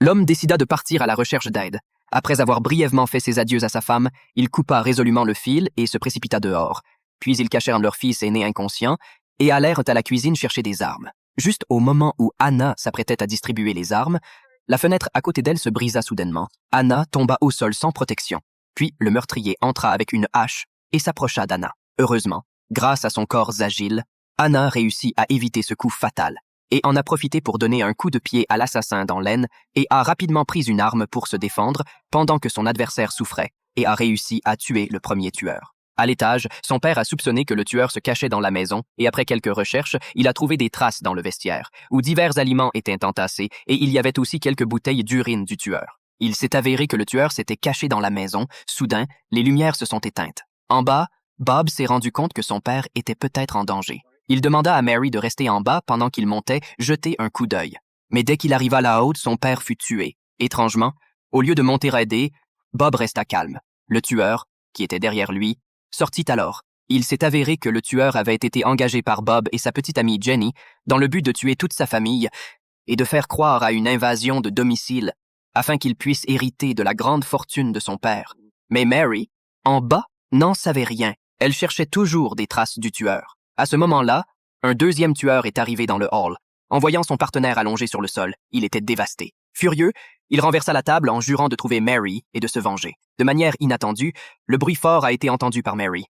L'homme décida de partir à la recherche d'aide. Après avoir brièvement fait ses adieux à sa femme, il coupa résolument le fil et se précipita dehors. Puis ils cachèrent leur fils aîné inconscient et allèrent à la cuisine chercher des armes. Juste au moment où Anna s'apprêtait à distribuer les armes, la fenêtre à côté d'elle se brisa soudainement. Anna tomba au sol sans protection. Puis le meurtrier entra avec une hache et s'approcha d'Anna. Heureusement, grâce à son corps agile, Anna réussit à éviter ce coup fatal et en a profité pour donner un coup de pied à l'assassin dans l'aine et a rapidement pris une arme pour se défendre pendant que son adversaire souffrait et a réussi à tuer le premier tueur. À l'étage, son père a soupçonné que le tueur se cachait dans la maison et après quelques recherches, il a trouvé des traces dans le vestiaire où divers aliments étaient entassés et il y avait aussi quelques bouteilles d'urine du tueur. Il s'est avéré que le tueur s'était caché dans la maison. Soudain, les lumières se sont éteintes. En bas, Bob s'est rendu compte que son père était peut-être en danger. Il demanda à Mary de rester en bas pendant qu'il montait, jeter un coup d'œil. Mais dès qu'il arriva là-haut, son père fut tué. Étrangement, au lieu de monter à aider, Bob resta calme. Le tueur, qui était derrière lui, sortit alors. Il s'est avéré que le tueur avait été engagé par Bob et sa petite amie Jenny dans le but de tuer toute sa famille et de faire croire à une invasion de domicile afin qu'il puisse hériter de la grande fortune de son père. Mais Mary, en bas, n'en savait rien. Elle cherchait toujours des traces du tueur. À ce moment-là, un deuxième tueur est arrivé dans le hall. En voyant son partenaire allongé sur le sol, il était dévasté. Furieux, il renversa la table en jurant de trouver Mary et de se venger. De manière inattendue, le bruit fort a été entendu par Mary.